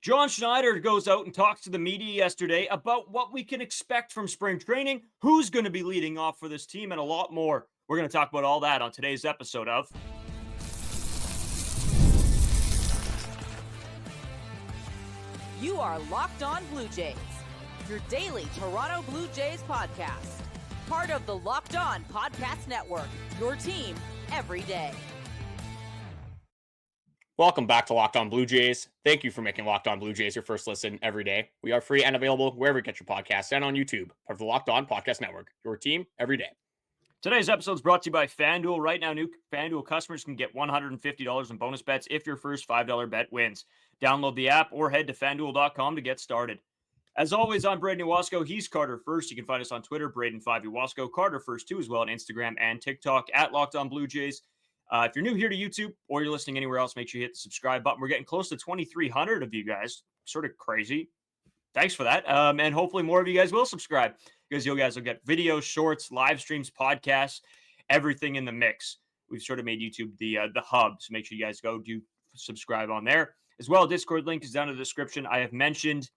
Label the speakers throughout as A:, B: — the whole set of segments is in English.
A: John Schneider goes out and talks to the media yesterday about what we can expect from spring training, who's going to be leading off for this team, and a lot more. We're going to talk about all that on today's episode of
B: You are Locked On Blue Jays, your daily Toronto Blue Jays podcast. Part of the Locked On Podcast Network, your team every day.
C: Welcome back to Locked On Blue Jays. Thank you for making Locked On Blue Jays your first listen every day. We are free and available wherever you get your podcasts and on YouTube, part of the Locked On Podcast Network, your team every day.
A: Today's episode is brought to you by FanDuel. Right now, new FanDuel customers can get $150 in bonus bets if your first $5 bet wins. Download the app or head to FanDuel.com to get started. As always, I'm Braden Iwasko. He's Carter First. You can find us on Twitter, Braden5Iwasko, Carter First too, as well on Instagram and TikTok at Locked On Blue Jays. If you're new here to YouTube or you're listening anywhere else, make sure you hit the subscribe button. We're getting close to 2,300 of you guys. Sort of crazy. Thanks for that. And hopefully more of you guys will subscribe because you guys will get videos, shorts, live streams, podcasts, everything in the mix. We've sort of made YouTube the hub, so make sure you guys go do subscribe on there. As well, Discord link is down in the description. I have mentioned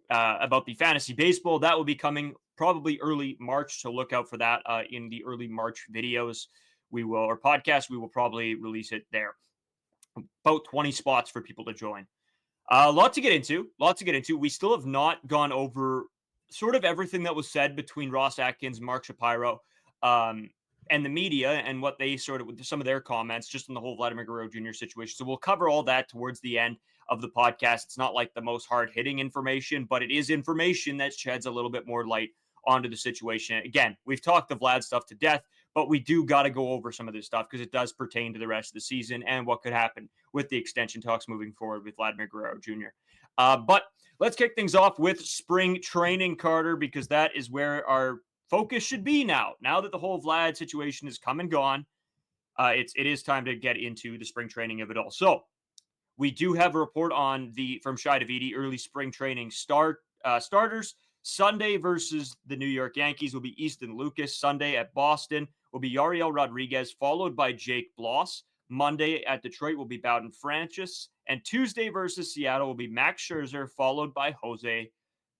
A: about the fantasy baseball. That will be coming probably early March, so look out for that in the early March videos. We will probably release it there. About 20 spots for people to join. A lot to get into. We still have not gone over sort of everything that was said between Ross Atkins, Mark Shapiro, and the media and what they sort of, with some of their comments just on the whole Vladimir Guerrero Jr. situation. So we'll cover all that towards the end of the podcast. It's not like the most hard-hitting information, but it is information that sheds a little bit more light onto the situation. Again, we've talked the Vlad stuff to death, but we do got to go over some of this stuff because it does pertain to the rest of the season and what could happen with the extension talks moving forward with Vladimir Guerrero Jr. But let's kick things off with spring training, Carter, because that is where our focus should be now. Now that the whole Vlad situation is come and gone, it is time to get into the spring training of it all. So we do have a report on from Shai Davidi, early spring training starters. Sunday versus the New York Yankees will be Easton Lucas. Sunday at Boston will be Yariel Rodriguez, followed by Jake Bloss. Monday at Detroit will be Bowden Francis. And Tuesday versus Seattle will be Max Scherzer, followed by Jose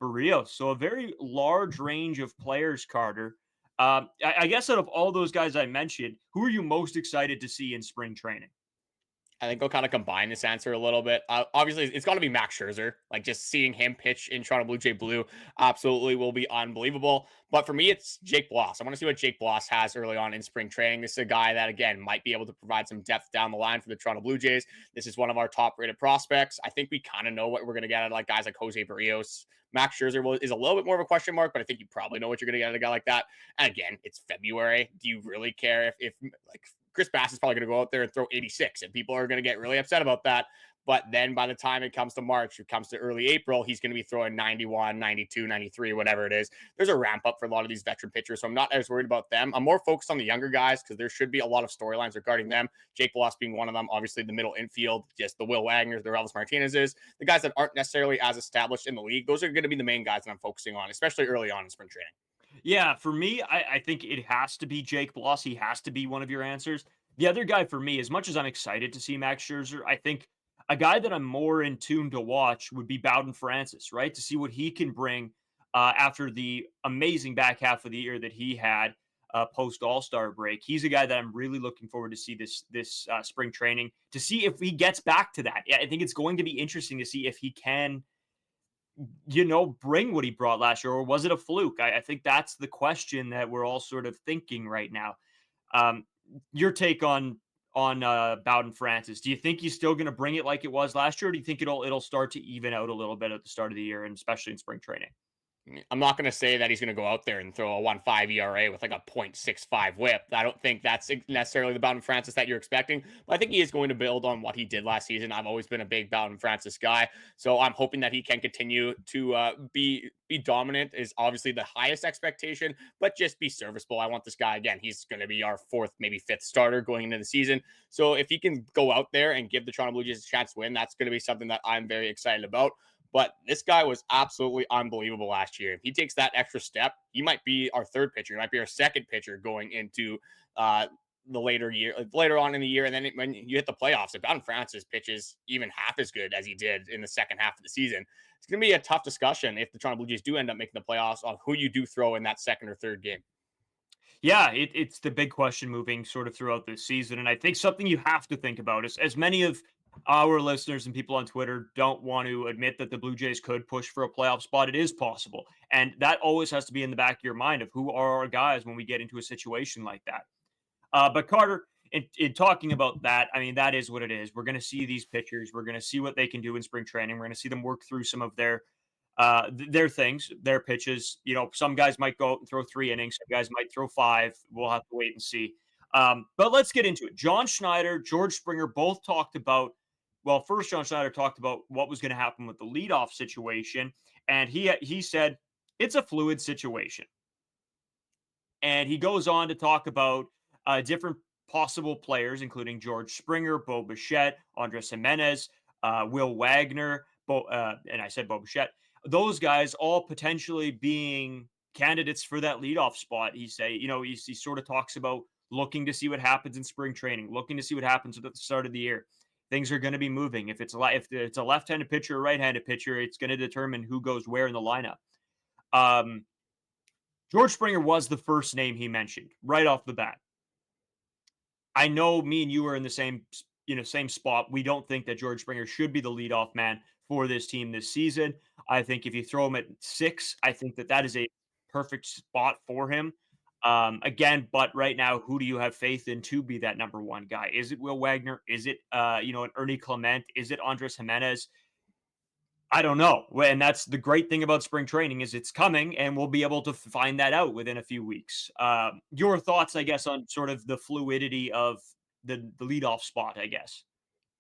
A: Berrios. So a very large range of players, Carter. I guess out of all those guys I mentioned, who are you most excited to see in spring training?
C: I think I'll kind of combine this answer a little bit. Obviously, it's got to be Max Scherzer. Like, just seeing him pitch in Toronto Blue Jay Blue absolutely will be unbelievable. But for me, it's Jake Bloss. I want to see what Jake Bloss has early on in spring training. This is a guy that, again, might be able to provide some depth down the line for the Toronto Blue Jays. This is one of our top-rated prospects. I think we kind of know what we're going to get out of guys like Jose Berrios. Max Scherzer is a little bit more of a question mark, but I think you probably know what you're going to get out of a guy like that. And again, it's February. Do you really care if Chris Bassitt is probably going to go out there and throw 86, and people are going to get really upset about that. But then by the time it comes to March, it comes to early April, he's going to be throwing 91, 92, 93, whatever it is. There's a ramp up for a lot of these veteran pitchers, so I'm not as worried about them. I'm more focused on the younger guys because there should be a lot of storylines regarding them. Jake Bloss being one of them, obviously the middle infield, just the Will Wagners, the Elvis Martinez's, the guys that aren't necessarily as established in the league. Those are going to be the main guys that I'm focusing on, especially early on in spring training.
A: Yeah, for me, I think it has to be Jake Bloss. He has to be one of your answers. The other guy for me, as much as I'm excited to see Max Scherzer, I think a guy that I'm more in tune to watch would be Bowden Francis, right? To see what he can bring after the amazing back half of the year that he had post All-Star break. He's a guy that I'm really looking forward to see this spring training, to see if he gets back to that. Yeah, I think it's going to be interesting to see if he can, bring what he brought last year, or was it a fluke? I think that's the question that we're all sort of thinking right now. Your take on Bowden Francis. Do you think he's still going to bring it like it was last year, or do you think it'll start to even out a little bit at the start of the year, and especially in spring training?
C: I'm not going to say that he's going to go out there and throw a 1.5 ERA with a 0.65 whip. I don't think that's necessarily the Bowden Francis that you're expecting, but I think he is going to build on what he did last season. I've always been a big Bowden Francis guy, so I'm hoping that he can continue to be dominant is obviously the highest expectation, but just be serviceable. I want this guy, again, he's going to be our fourth, maybe fifth starter going into the season. So if he can go out there and give the Toronto Blue Jays a chance to win, that's going to be something that I'm very excited about. But this guy was absolutely unbelievable last year. If he takes that extra step, he might be our third pitcher. He might be our second pitcher going into the later on in the year. And then when you hit the playoffs, if Don Francis pitches even half as good as he did in the second half of the season, it's going to be a tough discussion if the Toronto Blue Jays do end up making the playoffs on who you do throw in that second or third game.
A: Yeah, it's the big question moving sort of throughout this season. And I think something you have to think about is, as many of our listeners and people on Twitter don't want to admit that the Blue Jays could push for a playoff spot, it is possible. And that always has to be in the back of your mind of who are our guys when we get into a situation like that. But Carter, in talking about that, I mean, that is what it is. We're going to see these pitchers. We're going to see what they can do in spring training. We're going to see them work through some of their things, their pitches. You know, some guys might go out and throw 3 innings. Some guys might throw 5. We'll have to wait and see. But let's get into it. John Schneider, George Springer both talked about, well, first John Schneider talked about what was going to happen with the leadoff situation. And he said, it's a fluid situation. And he goes on to talk about different possible players, including George Springer, Bo Bichette, Andrus Gimenez, Will Wagner, and I said Bo Bichette. Those guys all potentially being candidates for that leadoff spot. He sort of talks about looking to see what happens in spring training, looking to see what happens at the start of the year. Things are going to be moving. If it's a left-handed pitcher or right-handed pitcher, it's going to determine who goes where in the lineup. George Springer was the first name he mentioned right off the bat. I know me and you are in the same spot. We don't think that George Springer should be the leadoff man for this team this season. I think if you throw him at 6, I think that is a perfect spot for him. Again, but right now, who do you have faith in to be that number 1 guy? Is it Will Wagner? Is it an Ernie Clement? Is it Andrus Gimenez? I don't know. And that's the great thing about spring training is it's coming, and we'll be able to find that out within a few weeks. Your thoughts, I guess, on sort of the fluidity of the leadoff spot, I guess.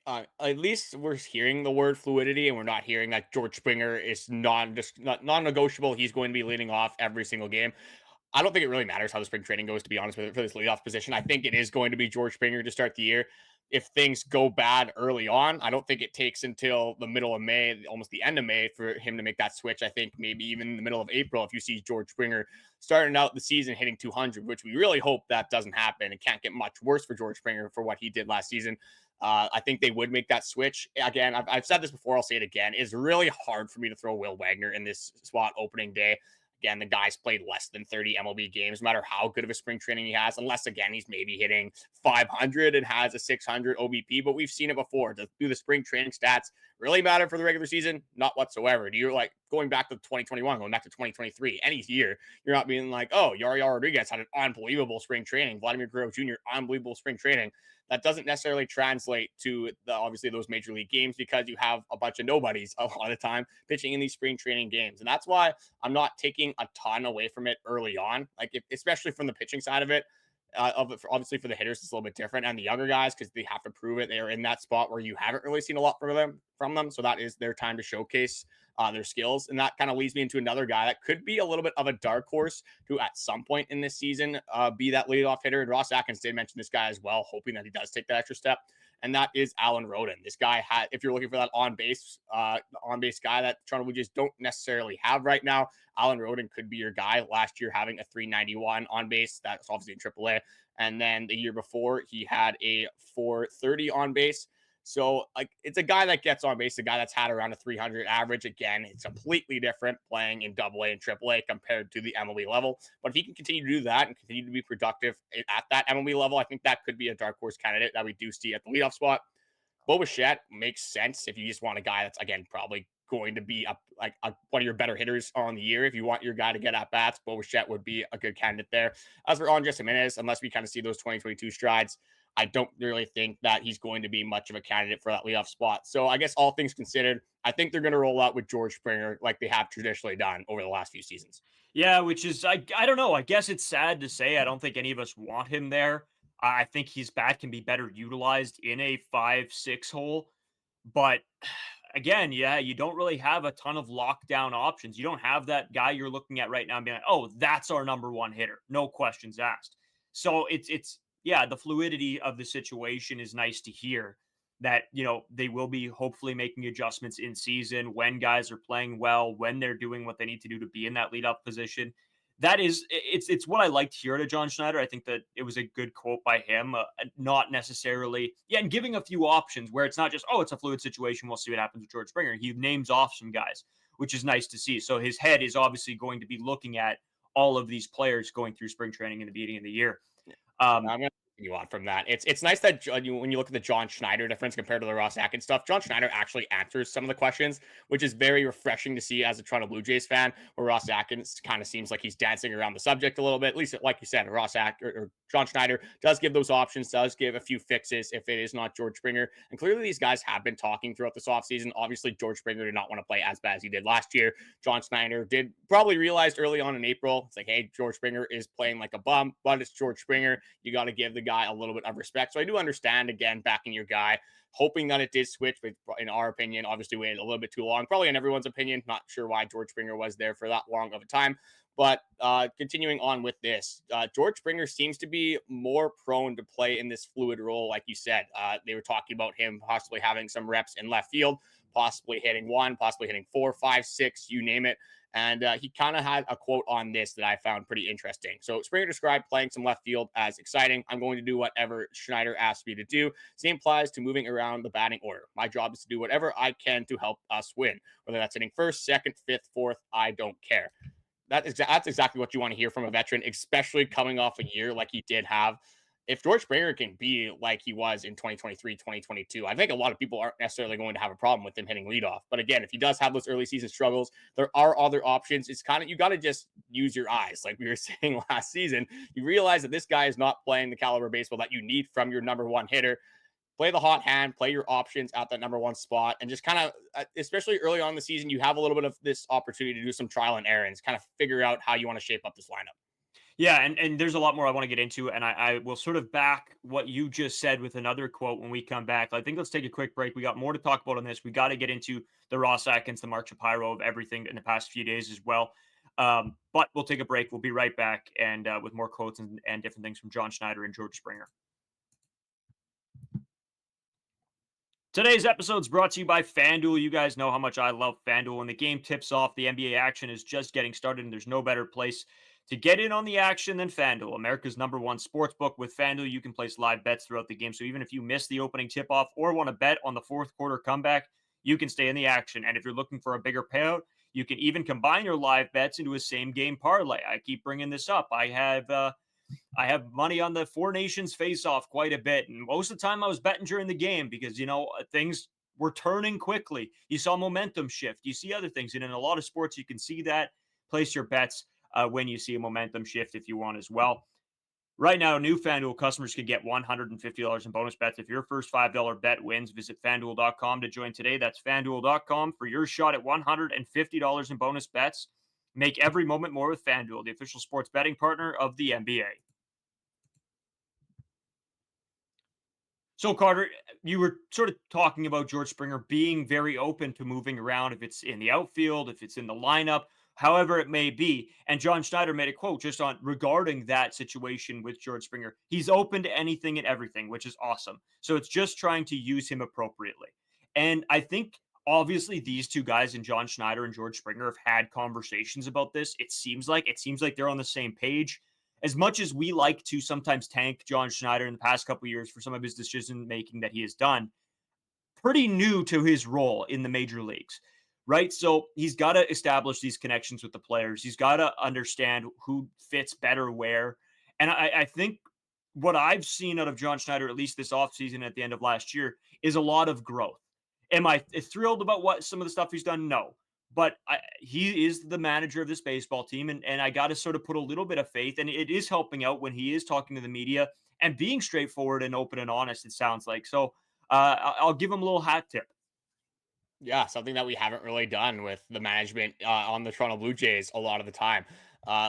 C: At least we're hearing the word fluidity, and we're not hearing that George Springer is non-negotiable. He's going to be leading off every single game. I don't think it really matters how the spring training goes, to be honest with it, for this leadoff position. I think it is going to be George Springer to start the year. If things go bad early on, I don't think it takes until the middle of May, almost the end of May, for him to make that switch. I think maybe even in the middle of April, if you see George Springer starting out the season hitting 200, which we really hope that doesn't happen. It can't get much worse for George Springer for what he did last season. I think they would make that switch. Again, I've said this before, I'll say it again. It's really hard for me to throw Will Wagner in this spot opening day. Again, the guy's played less than 30 MLB games, no matter how good of a spring training he has, unless, again, he's maybe hitting 500 and has a 600 OBP. But we've seen it before. Do the spring training stats really matter for the regular season? Not whatsoever. Do you like going back to 2021, going back to 2023, any year, you're not being like, oh, Yariel Rodriguez had an unbelievable spring training. Vladimir Guerrero Jr., unbelievable spring training. That doesn't necessarily translate to obviously those major league games because you have a bunch of nobodies a lot of time pitching in these spring training games. And that's why I'm not taking a ton away from it early on, especially from the pitching side of it. Obviously for the hitters, it's a little bit different, and the younger guys, because they have to prove it. They are in that spot where you haven't really seen a lot from them. So that is their time to showcase their skills. And that kind of leads me into another guy that could be a little bit of a dark horse to at some point in this season be that leadoff hitter. And Ross Atkins did mention this guy as well, hoping that he does take that extra step. And that is Alan Rodin. This guy if you're looking for that on-base guy that Toronto Blue Jays don't necessarily have right now, Alan Rodin could be your guy. Last year having a 391 on base, that's obviously in AAA. And then the year before he had a 430 on base. So it's a guy that gets on base, a guy that's had around a 300 average. Again, it's completely different playing in AA and AAA compared to the MLB level. But if he can continue to do that and continue to be productive at that MLB level, I think that could be a dark horse candidate that we do see at the leadoff spot. Bo Bichette makes sense if you just want a guy that's, again, probably going to be one of your better hitters on the year. If you want your guy to get at bats, Bo Bichette would be a good candidate there. As for Andrus Gimenez, unless we kind of see those 2022 strides, I don't really think that he's going to be much of a candidate for that leadoff spot. So I guess all things considered, I think they're going to roll out with George Springer like they have traditionally done over the last few seasons.
A: Yeah, which is, I don't know. I guess it's sad to say. I don't think any of us want him there. I think his bat can be better utilized in a 5-6 hole. But again, yeah, you don't really have a ton of lockdown options. You don't have that guy you're looking at right now and being like, oh, that's our number 1 hitter. No questions asked. So it's yeah, the fluidity of the situation is nice to hear that, they will be hopefully making adjustments in season when guys are playing well, when they're doing what they need to do to be in that leadoff position. that is, it's what I liked here to John Schneider. I think that it was a good quote by him, not necessarily, yeah, and giving a few options where it's not just, oh, it's a fluid situation, we'll see what happens with George Springer. He names off some guys, which is nice to see. So his head is obviously going to be looking at all of these players going through spring training in the beginning of the year.
C: I'm going to you on from that. It's nice that when you look at the John Schneider difference compared to the Ross Atkins stuff, John Schneider actually answers some of the questions, which is very refreshing to see as a Toronto Blue Jays fan, where Ross Atkins kind of seems like he's dancing around the subject a little bit. At least, like you said, or John Schneider does give those options, does give a few fixes if it is not George Springer. And clearly these guys have been talking throughout this offseason. Obviously, George Springer did not want to play as bad as he did last year. John Schneider did probably realized early on in April, it's like, hey, George Springer is playing like a bum, but it's George Springer. You got to give the guy a little bit of respect. So I do understand, again, backing your guy, hoping that it did switch, but in our opinion, obviously waited a little bit too long. Probably in everyone's opinion. Not sure why George Springer was there for that long of a time. But continuing on with this, George Springer seems to be more prone to play in this fluid role, like you said. They were talking about him possibly having some reps in left field, possibly hitting 1, possibly hitting 4, 5, 6, you name it. And he kind of had a quote on this that I found pretty interesting. So Springer described playing some left field as exciting. I'm going to do whatever Schneider asks me to do. Same applies to moving around the batting order. My job is to do whatever I can to help us win. Whether that's hitting first, second, fifth, fourth, I don't care. That's exactly what you want to hear from a veteran, especially coming off a year like he did have. If George Springer can be like he was in 2023, 2022, I think a lot of people aren't necessarily going to have a problem with him hitting leadoff. But again, if he does have those early season struggles, there are other options. It's kind of, you got to just use your eyes. Like we were saying last season, you realize that this guy is not playing the caliber baseball that you need from your number one hitter. Play the hot hand, play your options at that number one spot, and just kind of, especially early on in the season, you have a little bit of this opportunity to do some trial and errands, kind of figure out how you want to shape up this lineup.
A: Yeah, and there's a lot more I want to get into, and I will sort of back what you just said with another quote when we come back. I think let's take a quick break. We got more to talk about on this. We got to get into the Ross Atkins, the Mark Shapiro of everything in the past few days as well. But we'll take a break. We'll be right back, and with more quotes and different things from John Schneider and George Springer. Today's episode is brought to you by FanDuel. You guys know how much I love FanDuel. When the game tips off, the NBA action is just getting started, and there's no better place to get in on the action than FanDuel, America's #1 sportsbook. With FanDuel, you can place live bets throughout the game. So even if you miss the opening tip-off or want to bet on the fourth quarter comeback, you can stay in the action. And if you're looking for a bigger payout, you can even combine your live bets into a same-game parlay. I keep bringing this up. I have money on the Four Nations face-off quite a bit. And most of the time I was betting during the game because, things were turning quickly. You saw momentum shift. You see other things. And in a lot of sports, you can see that. Place your bets when you see a momentum shift if you want as well. Right now, new FanDuel customers can get $150 in bonus bets if your first $5 bet wins. Visit FanDuel.com to join today. That's FanDuel.com for your shot at $150 in bonus bets. Make every moment more with FanDuel, the official sports betting partner of the NBA. So, Carter, you were sort of talking about George Springer being very open to moving around, if it's in the outfield, if it's in the lineup, however it may be. And John Schneider made a quote just on regarding that situation with George Springer. He's open to anything and everything, which is awesome. So it's just trying to use him appropriately. And I think obviously these two guys, in John Schneider and George Springer, have had conversations about this. It seems like they're on the same page. As much as we like to sometimes tank John Schneider in the past couple of years for some of his decision making that he has done, pretty new to his role in the major leagues, right? So he's got to establish these connections with the players. He's got to understand who fits better where. And I think what I've seen out of John Schneider, at least this offseason at the end of last year, is a lot of growth. Am I thrilled about what some of the stuff he's done? No. But he is the manager of this baseball team, and I got to sort of put a little bit of faith, and it is helping out when he is talking to the media and being straightforward and open and honest, it sounds like. So I'll give him a little hat tip.
C: Yeah, something that we haven't really done with the management on the Toronto Blue Jays a lot of the time.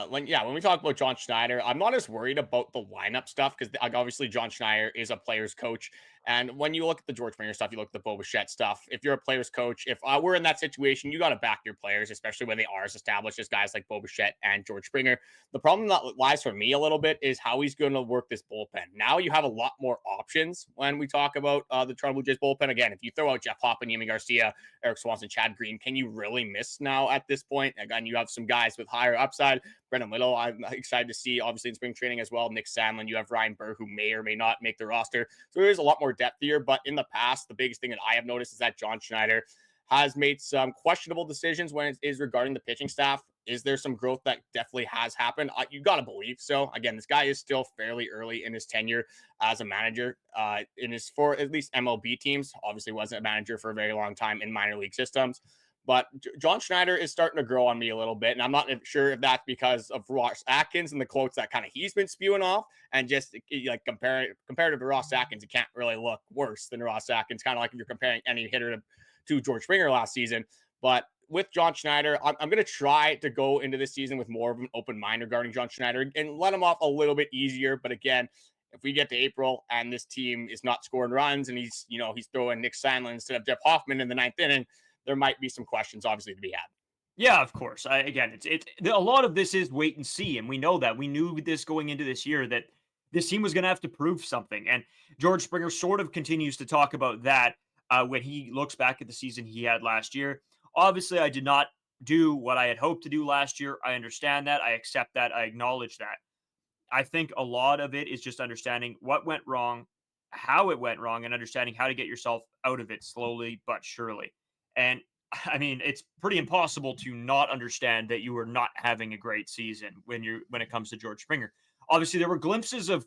C: When we talk about John Schneider, I'm not as worried about the lineup stuff because obviously John Schneider is a player's coach, And when you look at the George Springer stuff, you look at the Bo Bichette stuff. If you're a player's coach, if we're in that situation, you got to back your players, especially when they are as established as guys like Bo Bichette and George Springer. The problem that lies for me a little bit is how he's going to work this bullpen. Now you have a lot more options when we talk about the Toronto Blue Jays bullpen. Again, if you throw out Jeff Hoffman, Yimi Garcia, Erik Swanson, Chad Green, can you really miss now at this point? Again, you have some guys with higher upside. Brendan Little, I'm excited to see, obviously, in spring training as well. Nick Sandlin, you have Ryan Burr, who may or may not make the roster. So there's a lot more depth here. But in the past, the biggest thing that I have noticed is that John Schneider has made some questionable decisions when it is regarding the pitching staff. Is there some growth that definitely has happened? You got to believe so. Again, this guy is still fairly early in his tenure as a manager in his, for at least MLB teams. Obviously wasn't a manager for a very long time in minor league systems. But John Schneider is starting to grow on me a little bit. And I'm not sure if that's because of Ross Atkins and the quotes that kind of he's been spewing off. And just like comparative to Ross Atkins, it can't really look worse than Ross Atkins. Kind of like if you're comparing any hitter to George Springer last season. But with John Schneider, I'm going to try to go into this season with more of an open mind regarding John Schneider and let him off a little bit easier. But again, if we get to April and this team is not scoring runs and he's throwing Nick Sandlin instead of Jeff Hoffman in the ninth inning, there might be some questions obviously to be had.
A: Yeah, of course. It's a lot of this is wait and see, and we know that. We knew this going into this year that this team was going to have to prove something, and George Springer sort of continues to talk about that when he looks back at the season he had last year. Obviously, I did not do what I had hoped to do last year. I understand that. I accept that. I acknowledge that. I think a lot of it is just understanding what went wrong, how it went wrong, and understanding how to get yourself out of it slowly but surely. And I mean, it's pretty impossible to not understand that you were not having a great season when it comes to George Springer. Obviously, there were glimpses of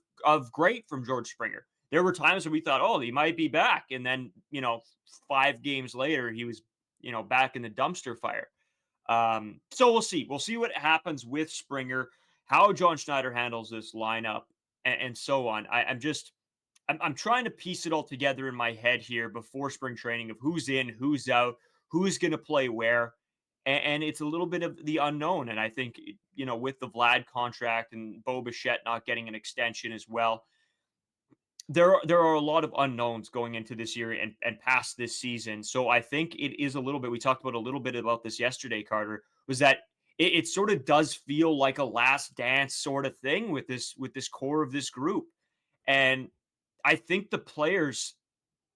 A: great from George Springer. There were times when we thought, oh, he might be back, and then 5 games later, he was back in the dumpster fire. So we'll see. We'll see what happens with Springer, how John Schneider handles this lineup, and so on. I'm trying to piece it all together in my head here before spring training of who's in, who's out, who's going to play where. And it's a little bit of the unknown. And I think, with the Vlad contract and Bo Bichette not getting an extension as well, there are a lot of unknowns going into this year and past this season. So I think it is a little bit, we talked about a little bit about this yesterday, Carter, was that it sort of does feel like a last dance sort of thing with this core of this group. And I think the players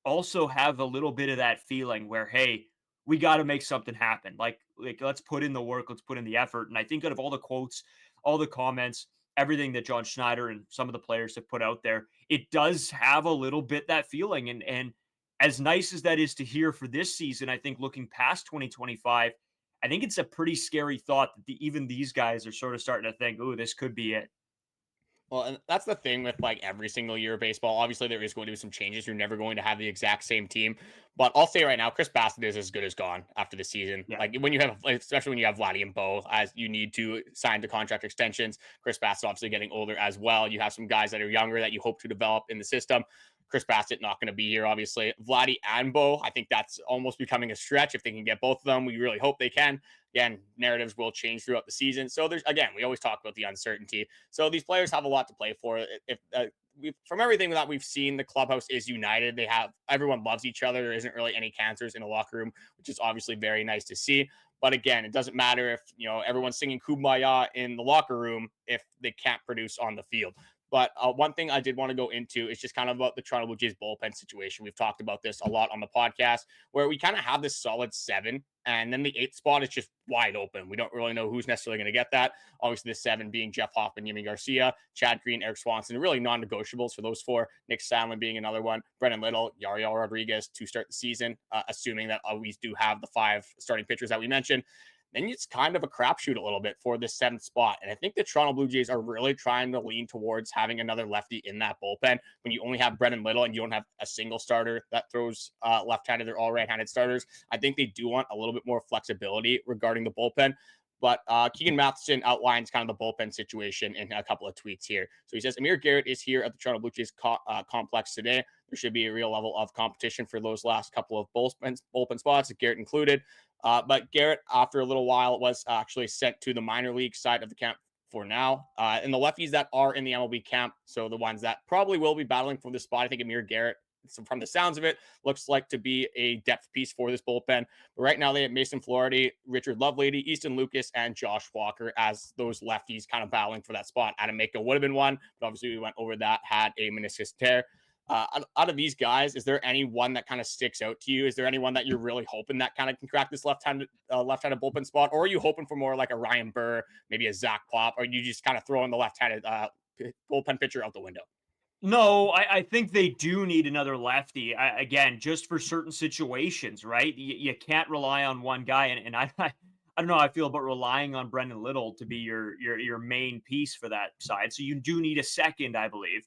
A: also have a little bit of that feeling where, hey, we got to make something happen. Like let's put in the work, let's put in the effort. And I think out of all the quotes, all the comments, everything that John Schneider and some of the players have put out there, it does have a little bit that feeling. And as nice as that is to hear for this season, I think looking past 2025, I think it's a pretty scary thought that even these guys are sort of starting to think, oh, this could be it.
C: Well, and that's the thing with like every single year of baseball. Obviously, there is going to be some changes. You're never going to have the exact same team. But I'll say right now, Chris Bassitt is as good as gone after the season.
A: Yeah.
C: Like when you have, especially when you have Vladdy and Bo, as you need to sign the contract extensions. Chris Bassitt obviously getting older as well. You have some guys that are younger that you hope to develop in the system. Chris Bassitt not going to be here, obviously. Vladdy and Bo, I think that's almost becoming a stretch. If they can get both of them, we really hope they can. Again, narratives will change throughout the season. So we always talk about the uncertainty. So these players have a lot to play for. From everything that we've seen, the clubhouse is united. Everyone loves each other. There isn't really any cancers in the locker room, which is obviously very nice to see. But again, it doesn't matter if everyone's singing Kumbaya in the locker room if they can't produce on the field. But one thing I did want to go into is just kind of about the Toronto Blue Jays bullpen situation. We've talked about this a lot on the podcast, where we kind of have this solid 7, and then the 8th spot is just wide open. We don't really know who's necessarily going to get that. Obviously, the 7 being Jeff Hoffman, Yimi Garcia, Chad Green, Erik Swanson, really non-negotiables for those 4. Nick Sandlin being another one. Brendan Little, Yariel Rodriguez to start the season, assuming that we do have the 5 starting pitchers that we mentioned. Then it's kind of a crapshoot a little bit for this 7th spot. And I think the Toronto Blue Jays are really trying to lean towards having another lefty in that bullpen when you only have Brendan Little and you don't have a single starter that throws left-handed. They're all right-handed starters. I think they do want a little bit more flexibility regarding the bullpen. But Keegan Matheson outlines kind of the bullpen situation in a couple of tweets here. So he says, Amir Garrett is here at the Toronto Blue Jays complex today. There should be a real level of competition for those last couple of bullpen spots, Garrett included. But Garrett, after a little while, was actually sent to the minor league side of the camp for now. And the lefties that are in the MLB camp, so the ones that probably will be battling for this spot, I think Amir Garrett from the sounds of it, looks like to be a depth piece for this bullpen. But right now they have Mason Flaherty, Richard Lovelady, Easton Lucas, and Josh Walker as those lefties kind of battling for that spot. Adam Mako would have been one, but obviously we went over that, had a meniscus tear. Out of these guys, is there any one that kind of sticks out to you? Is there anyone that you're really hoping that kind of can crack this left-handed bullpen spot? Or are you hoping for more like a Ryan Burr, maybe a Zach Pop, or you just kind of throwing the left-handed bullpen pitcher out the window?
A: No, I think they do need another lefty. Again, just for certain situations, right? You can't rely on one guy, and I don't know how I feel about relying on Brendan Little to be your main piece for that side. So you do need a second, I believe.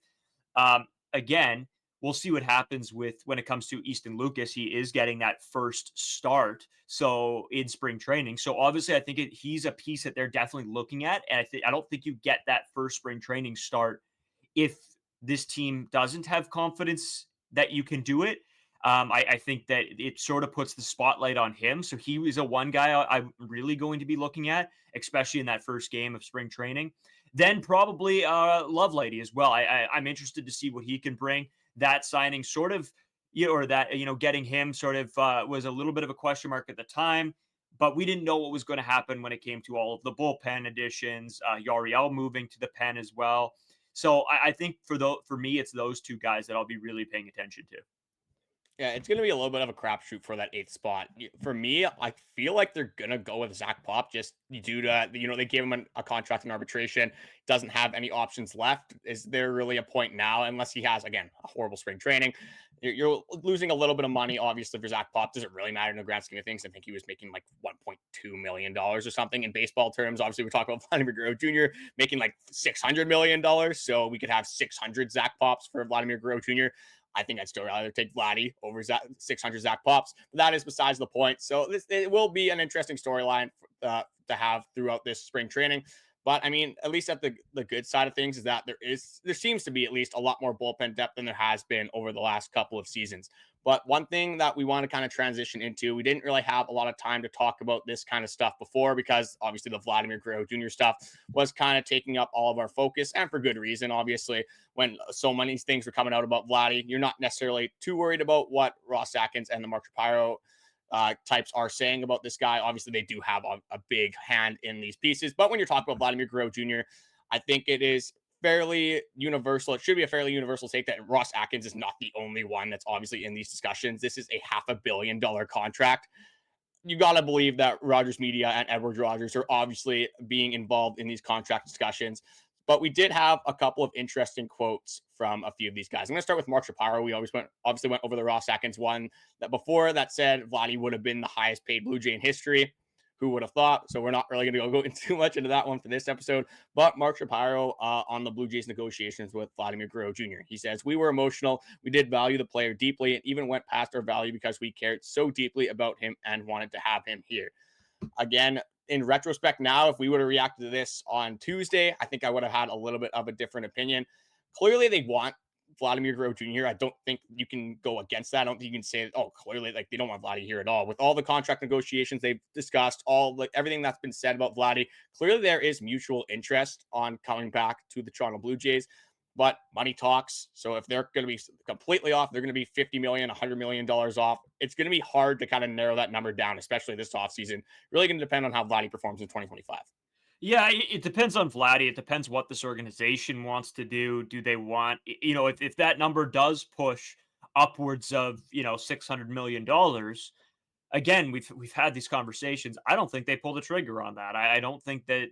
A: Again, we'll see what happens when it comes to Easton Lucas. He is getting that first start, so in spring training. So obviously, I think he's a piece that they're definitely looking at, and I don't think you get that first spring training start if this team doesn't have confidence that you can do it. I think that it sort of puts the spotlight on him. So he was one guy I'm really going to be looking at, especially in that first game of spring training. Then probably Lovelady as well. I'm interested to see what he can bring. That signing sort of, or that, getting him sort of was a little bit of a question mark at the time, but we didn't know what was going to happen when it came to all of the bullpen additions, Yariel moving to the pen as well. So I think for me, it's those two guys that I'll be really paying attention to.
C: Yeah, it's going to be a little bit of a crapshoot for that 8th spot. For me, I feel like they're going to go with Zach Pop just due to, they gave him a contract in arbitration, doesn't have any options left. Is there really a point now, unless he has, again, a horrible spring training? You're losing a little bit of money, obviously, for Zach Pop. Does it really matter in the grand scheme of things? I think he was making like $1.2 million or something in baseball terms. Obviously, we're talking about Vladimir Guerrero Jr. making like $600 million. So we could have 600 Zach Pops for Vladimir Guerrero Jr. I think I'd still rather take Vladdy over 600 Zach Pops. But that is besides the point. So it will be an interesting storyline to have throughout this spring training. But I mean, at least at the good side of things is that there seems to be at least a lot more bullpen depth than there has been over the last couple of seasons. But one thing that we want to kind of transition into, we didn't really have a lot of time to talk about this kind of stuff before because obviously the Vladimir Guerrero Jr. stuff was kind of taking up all of our focus, and for good reason. Obviously, when so many things were coming out about Vladdy, you're not necessarily too worried about what Ross Atkins and the Mark Shapiro types are saying about this guy. Obviously, they do have a big hand in these pieces. But when you're talking about Vladimir Guerrero Jr., I think it is fairly universal. It should be a fairly universal take that Ross Atkins is not the only one that's obviously in these discussions. This is a $500 million contract. You got to believe that Rogers Media and Edward Rogers are obviously being involved in these contract discussions. But we did have a couple of interesting quotes from a few of these guys. I'm going to start with Mark Shapiro. We obviously went over the Ross Atkins one that said Vladdy would have been the highest paid Blue Jay in history. Who would have thought? So we're not really going to go too much into that one for this episode. But Mark Shapiro on the Blue Jays negotiations with Vladimir Guerrero Jr. He says, "We were emotional. We did value the player deeply and even went past our value because we cared so deeply about him and wanted to have him here." Again, in retrospect now, if we would have reacted to this on Tuesday, I think I would have had a little bit of a different opinion. Clearly, they want Vladimir Guerrero Jr. I don't think you can go against that. I don't think you can say, oh, clearly, like they don't want Vladdy here at all. With all the contract negotiations they've discussed, everything that's been said about Vladdy, clearly there is mutual interest on coming back to the Toronto Blue Jays. But money talks. So if they're going to be completely off, they're going to be $50 million, $100 million off. It's going to be hard to kind of narrow that number down, especially this offseason. Really going to depend on how Vladdy performs in 2025.
A: Yeah, it depends on Vladdy. It depends what this organization wants to do. Do they want, if that number does push upwards of, $600 million, again, we've had these conversations. I don't think they pull the trigger on that. I don't think that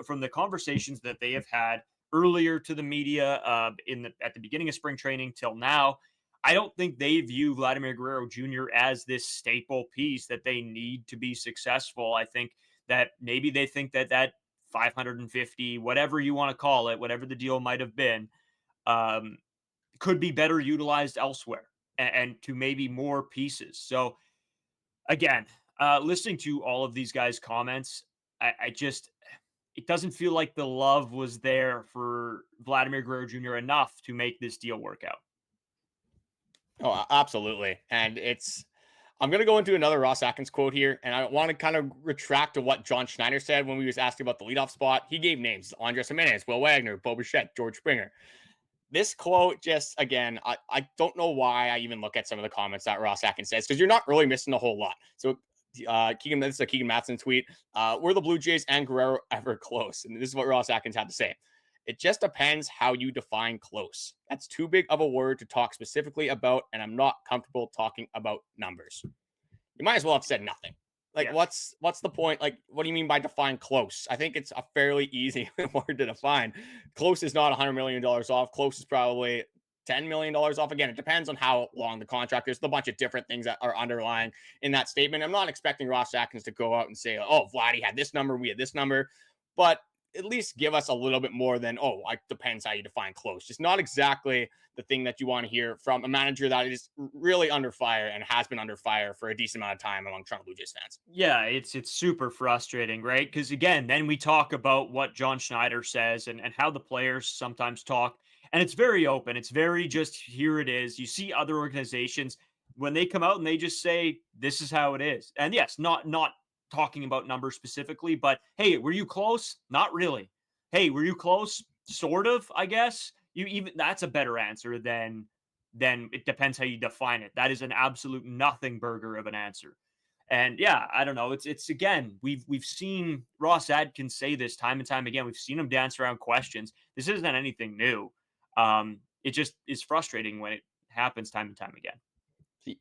A: from the conversations that they have had earlier to the media at the beginning of spring training till now, I don't think they view Vladimir Guerrero Jr. as this staple piece that they need to be successful. I think that maybe they think that 550, whatever you want to call it, whatever the deal might have been, could be better utilized elsewhere and to maybe more pieces. So again, listening to all of these guys' comments, it doesn't feel like the love was there for Vladimir Guerrero Jr. enough to make this deal work out.
C: Oh, absolutely. And I'm going to go into another Ross Atkins quote here, and I want to kind of retract to what John Schneider said when we was asking about the leadoff spot. He gave names: Andrus Gimenez, Will Wagner, Bo Bichette, George Springer. this quote just, again, I don't know why I even look at some of the comments that Ross Atkins says, because you're not really missing a whole lot. So this is a Keegan Matson tweet. Were the Blue Jays and Guerrero ever close? And this is what Ross Atkins had to say. It just depends how you define close. That's too big of a word to talk specifically about, and I'm not comfortable talking about numbers. You might as well have said nothing. Like,
A: Yeah.
C: what's the point? Like, what do you mean by define close? I think it's a fairly easy word to define. Close is not $100 million off. Close is probably $10 million off. Again, it depends on how long the contract is. There's a bunch of different things that are underlying in that statement. I'm not expecting Ross Atkins to go out and say, oh, Vladdy had this number, we had this number. But at least give us a little bit more than, oh, it depends how you define close. Just not exactly the thing that you want to hear from a manager that is really under fire and has been under fire for a decent amount of time among Toronto Blue Jays fans.
A: Yeah, it's super frustrating, right? Because again, then we talk about what John Schneider says and how the players sometimes talk. And it's very open. It's very just here it is. You see other organizations when they come out and they just say, this is how it is. And yes, not talking about numbers specifically, but hey, were you close? Not really. Hey, were you close? Sort of, I guess. That's a better answer than it depends how you define it. That is an absolute nothing burger of an answer. And yeah, I don't know. It's again, we've seen Ross Atkins say this time and time again. We've seen him dance around questions. This isn't anything new. It just is frustrating when it happens time and time again.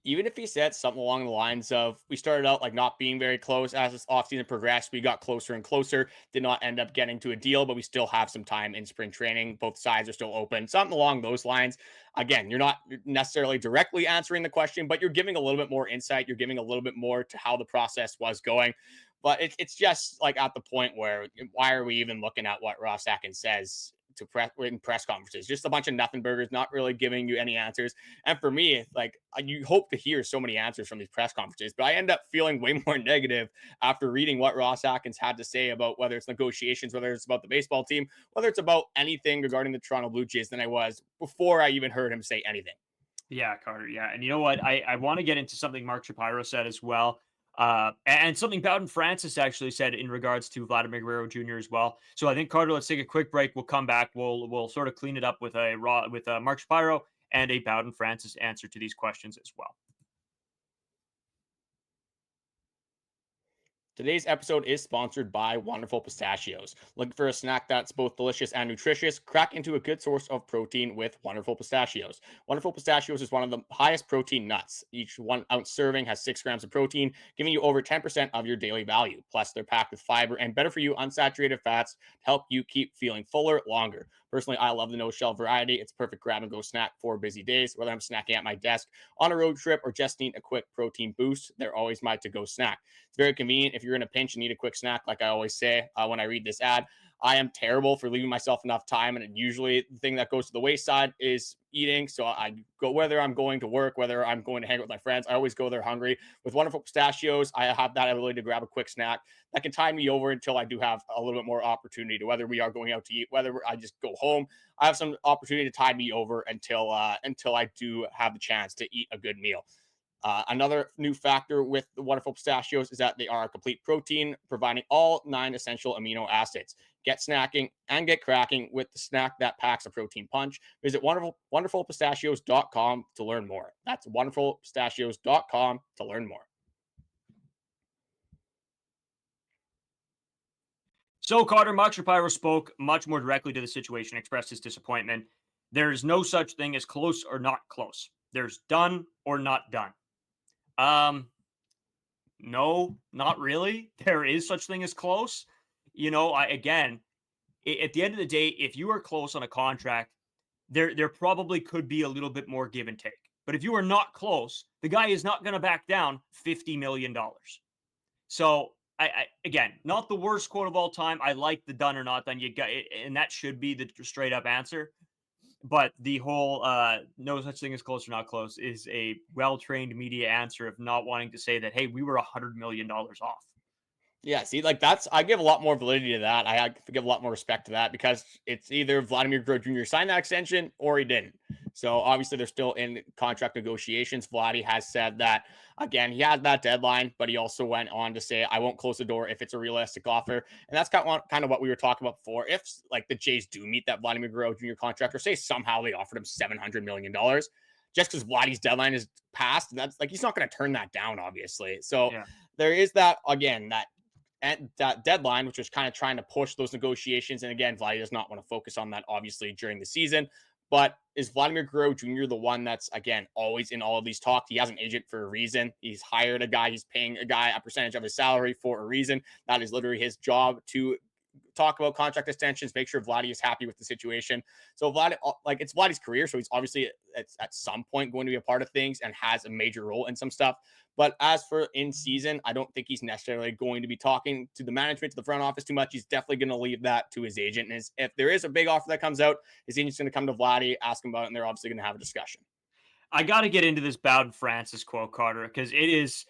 C: Even if he said something along the lines of, we started out like not being very close as this offseason progressed, we got closer and closer, did not end up getting to a deal, but we still have some time in spring training. Both sides are still open. Something along those lines. Again, you're not necessarily directly answering the question, but you're giving a little bit more insight. You're giving a little bit more to how the process was going. But it's just like at the point where, why are we even looking at what Ross Atkins says to press conferences? Just a bunch of nothing burgers, not really giving you any answers. And for me, like, you hope to hear so many answers from these press conferences, but I end up feeling way more negative after reading what Ross Atkins had to say about whether it's negotiations, whether it's about the baseball team, whether it's about anything regarding the Toronto Blue Jays than I was before I even heard him say anything.
A: Yeah, Carter. Yeah. And you know what? I want to get into something Mark Shapiro said as well. And something Bowden Francis actually said in regards to Vladimir Guerrero Jr. as well. So I think, Carter, let's take a quick break. We'll come back. We'll sort of clean it up with a Mark Shapiro and a Bowden Francis answer to these questions as well.
C: Today's episode is sponsored by Wonderful Pistachios. Looking for a snack that's both delicious and nutritious? Crack into a good source of protein with Wonderful Pistachios. Wonderful Pistachios is one of the highest protein nuts. Each 1 ounce serving has 6 grams of protein, giving you over 10% of your daily value. Plus, they're packed with fiber and better for you unsaturated fats to help you keep feeling fuller longer. Personally, I love the no-shell variety. It's a perfect grab-and-go snack for busy days. Whether I'm snacking at my desk, on a road trip, or just need a quick protein boost, they're always my to-go snack. It's very convenient if you're in a pinch and need a quick snack, like I always say when I read this ad. I am terrible for leaving myself enough time, and usually the thing that goes to the wayside is eating. So I go, whether I'm going to work, whether I'm going to hang out with my friends, I always go there hungry. With Wonderful Pistachios, I have that ability to grab a quick snack that can tide me over until I do have a little bit more opportunity to, whether we are going out to eat, whether I just go home, I have some opportunity to tide me over until I do have the chance to eat a good meal. Another new factor with the Wonderful Pistachios is that they are a complete protein, providing all 9 essential amino acids. Get snacking and get cracking with the snack that packs a protein punch. Visit wonderfulpistachios.com to learn more. That's wonderfulpistachios.com to learn more.
A: So, Carter, Mark Shapiro spoke much more directly to the situation, expressed his disappointment. There is no such thing as close or not close. There's done or not done. No, not really. There is such thing as close. You know, again, at the end of the day, if you are close on a contract, there probably could be a little bit more give and take. But if you are not close, the guy is not going to back down $50 million. So, I again, not the worst quote of all time. I like the done or not done. You got it, and that should be the straight up answer. But the whole no such thing as close or not close is a well-trained media answer of not wanting to say that, hey, we were $100 million off.
C: Yeah, see, like I give a lot more validity to that. I give a lot more respect to that because it's either Vladimir Guerrero Jr. signed that extension or he didn't. So obviously they're still in contract negotiations. Vladdy has said that, again, he had that deadline, but he also went on to say, I won't close the door if it's a realistic offer. And that's kind of what we were talking about before. If like the Jays do meet that Vladimir Guerrero Jr. contract, or say somehow they offered him $700 million, just because Vladdy's deadline is passed, and that's like, he's not going to turn that down, obviously. So there is that, again, that deadline, which was kind of trying to push those negotiations. And again, Vladdy does not want to focus on that, obviously, during the season. But is Vladimir Guerrero Jr. the one that's, again, always in all of these talks? He has an agent for a reason. He's hired a guy. He's paying a guy a percentage of his salary for a reason. That is literally his job, to talk about contract extensions, make sure Vladdy is happy with the situation. So Vladdy, like, it's Vladdy's career, so he's obviously at some point going to be a part of things and has a major role in some stuff. But as for in season, I don't think he's necessarily going to be talking to the management, to the front office too much. He's definitely going to leave that to his agent. And if there is a big offer that comes out, his agent's going to come to Vladdy, ask him about it, and they're obviously going to have a discussion.
A: I got to get into this Bowden Francis quote, Carter, because it is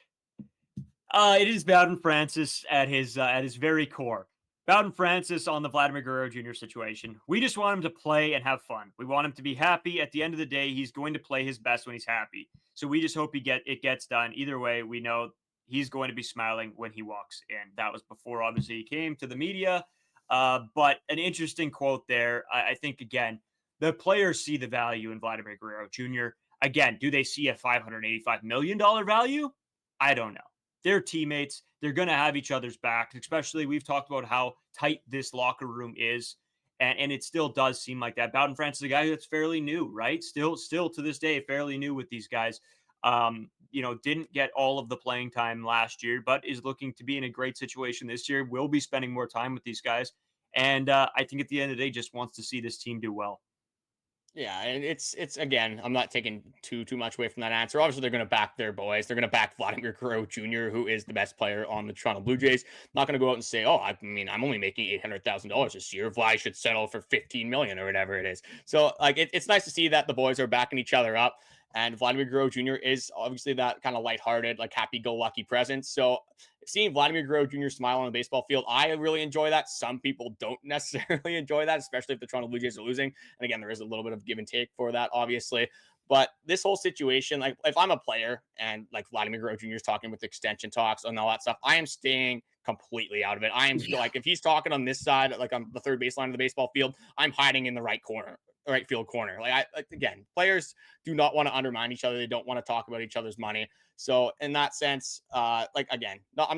A: Bowden Francis at his very core. Bowden Francis on the Vladimir Guerrero Jr. situation. We just want him to play and have fun. We want him to be happy. At the end of the day, he's going to play his best when he's happy. So we just hope it gets done. Either way, we know he's going to be smiling when he walks in. That was before, obviously, he came to the media. But an interesting quote there. I think, again, the players see the value in Vladimir Guerrero Jr. Again, do they see a $585 million value? I don't know. They're teammates. They're going to have each other's back, especially we've talked about how tight this locker room is. And it still does seem like that. Bowden Francis is a guy that's fairly new, right? Still to this day, fairly new with these guys. Didn't get all of the playing time last year, but is looking to be in a great situation this year. Will be spending more time with these guys. And I think at the end of the day, just wants to see this team do well.
C: Yeah, and it's again, I'm not taking too much away from that answer. Obviously, they're going to back their boys. They're going to back Vladimir Guerrero Jr., who is the best player on the Toronto Blue Jays. Not going to go out and say, "Oh, I mean, I'm only making $800,000 this year. Vlad should settle for $15 million or whatever it is." So, like, it's nice to see that the boys are backing each other up. And Vladimir Guerrero Jr. is obviously that kind of lighthearted, like happy-go-lucky presence. So seeing Vladimir Guerrero Jr. smile on the baseball field, I really enjoy that. Some people don't necessarily enjoy that, especially if the Toronto Blue Jays are losing. And again, there is a little bit of give and take for that, obviously. But this whole situation, like if I'm a player and like Vladimir Guerrero Jr. is talking with extension talks and all that stuff, I am staying completely out of it. I am like, if he's talking on this side, like on the third baseline of the baseball field, I'm hiding in the right field corner. Again, players do not want to undermine each other. They don't want to talk about each other's money. So in that sense, I'm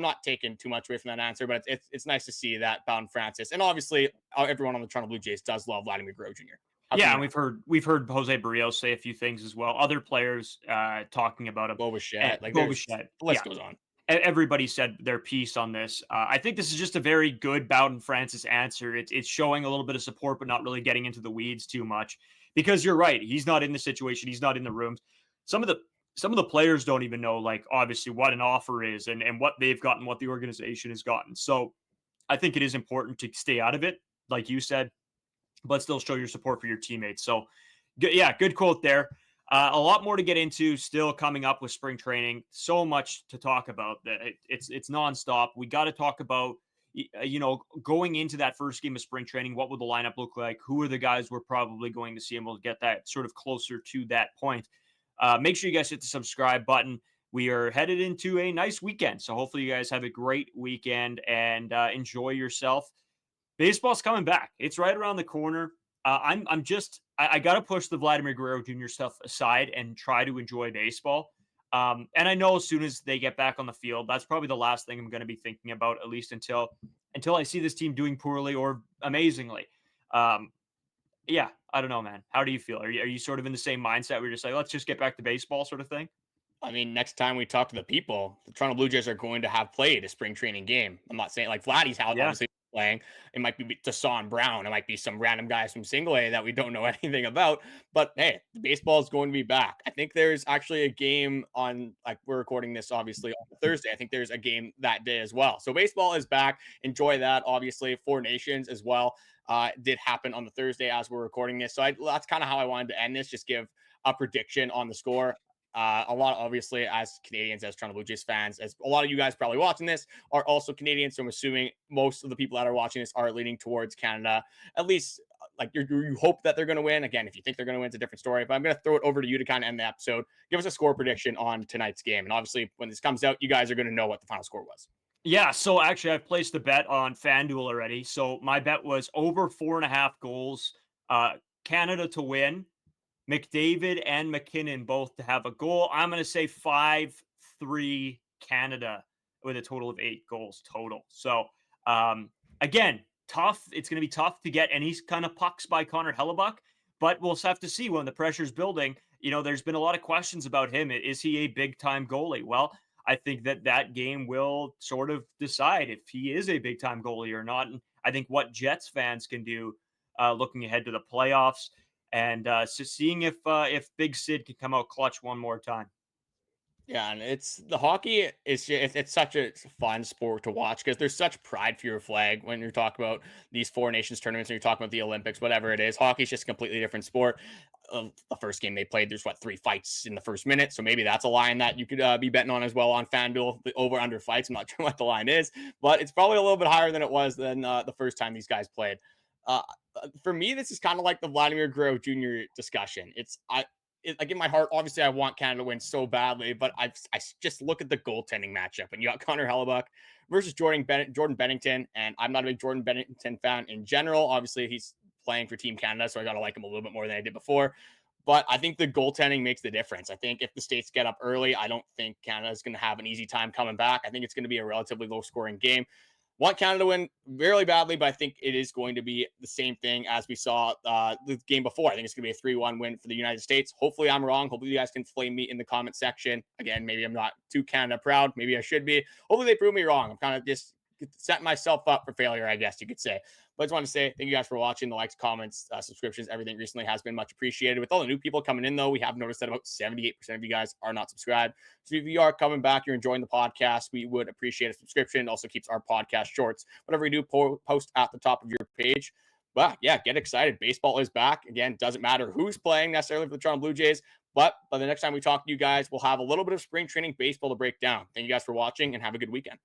C: not taking too much away from that answer, but it's nice to see that Bowden Francis, and obviously everyone on the Toronto Blue Jays does love Vladimir Guerrero Jr.
A: And we've heard Jose Berrios say a few things as well. Other players talking about him.
C: Bichette,
A: Bichette.
C: The list goes on.
A: Everybody said their piece on this. I think this is just a very good Bowden Francis answer. It's showing a little bit of support, but not really getting into the weeds too much. Because you're right, he's not in the situation, he's not in the rooms. Some of the players don't even know, like, obviously, what an offer is and what they've gotten, what the organization has gotten. So I think it is important to stay out of it, like you said, but still show your support for your teammates. So, good quote there. A lot more to get into still coming up with spring training. So much to talk about. It's nonstop. We got to talk about, going into that first game of spring training, what will the lineup look like? Who are the guys we're probably going to see? And we'll get that sort of closer to that point. Make sure you guys hit the subscribe button. We are headed into a nice weekend. So hopefully you guys have a great weekend and enjoy yourself. Baseball's coming back. It's right around the corner. I got to push the Vladimir Guerrero Jr. stuff aside and try to enjoy baseball. And I know as soon as they get back on the field, that's probably the last thing I'm going to be thinking about, at least until I see this team doing poorly or amazingly. I don't know, man. How do you feel? Are you sort of in the same mindset where you're just like, let's just get back to baseball sort of thing?
C: I mean, next time we talk to the people, the Toronto Blue Jays are going to have played a spring training game. I'm not saying like Vladdy's obviously playing. It might be Deshaun Brown. It might be some random guys from Single A that we don't know anything about. But hey, the baseball is going to be back. I think there's actually a game on, like, we're recording this obviously on Thursday. I think there's a game that day as well. So baseball is back. Enjoy that. Obviously, Four Nations as well did happen on the Thursday as we're recording this. So that's kind of how I wanted to end this. Just give a prediction on the score. A lot, obviously, as Canadians, as Toronto Blue Jays fans, as a lot of you guys probably watching this are also Canadians. So I'm assuming most of the people that are watching this are leaning towards Canada, at least like you hope that they're going to win. Again, if you think they're going to win, it's a different story. But I'm going to throw it over to you to kind of end the episode. Give us a score prediction on tonight's game. And obviously, when this comes out, you guys are going to know what the final score was.
A: Yeah, so actually I've placed a bet on FanDuel already. So my bet was over 4.5 goals, Canada to win, McDavid and McKinnon both to have a goal. I'm going to say 5-3 Canada with a total of 8 goals total. So again, tough. It's going to be tough to get any kind of pucks by Connor Hellebuck, but we'll have to see when the pressure's building. You know, there's been a lot of questions about him. Is he a big time goalie? Well, I think that game will sort of decide if he is a big time goalie or not. And I think what Jets fans can do looking ahead to the playoffs and so seeing if Big Sid can come out clutch one more time.
C: Yeah, and it's the hockey is it's such a fun sport to watch because there's such pride for your flag when you're talking about these four nations tournaments and you're talking about the Olympics, whatever it is. Hockey is just a completely different sport. The first game they played, there's 3 fights in the first minute, so maybe that's a line that you could be betting on as well on FanDuel. The over under fights, I'm not sure what the line is, but it's probably a little bit higher than it was than the first time these guys played. For me, this is kind of like the Vladimir Guerrero Jr. discussion. Like in my heart, obviously I want Canada to win so badly, but I just look at the goaltending matchup, and you got Connor Hellebuck versus Jordan Bennington, and I'm not a big Jordan Bennington fan in general. Obviously, he's playing for Team Canada, so I got to like him a little bit more than I did before. But I think the goaltending makes the difference. I think if the States get up early, I don't think Canada is going to have an easy time coming back. I think it's going to be a relatively low-scoring game. Want Canada to win really badly, but I think it is going to be the same thing as we saw the game before. I think it's going to be a 3-1 win for the United States. Hopefully I'm wrong. Hopefully you guys can flame me in the comment section. Again, maybe I'm not too Canada proud. Maybe I should be. Hopefully they prove me wrong. I'm kind of just setting myself up for failure, I guess you could say. But I just want to say thank you guys for watching. The likes, comments, subscriptions, everything recently has been much appreciated. With all the new people coming in, though, we have noticed that about 78% of you guys are not subscribed. So if you are coming back, you're enjoying the podcast, we would appreciate a subscription. It also keeps our podcast shorts. Whatever we do, post at the top of your page. But yeah, get excited. Baseball is back. Again, doesn't matter who's playing necessarily for the Toronto Blue Jays. But by the next time we talk to you guys, we'll have a little bit of spring training baseball to break down. Thank you guys for watching and have a good weekend.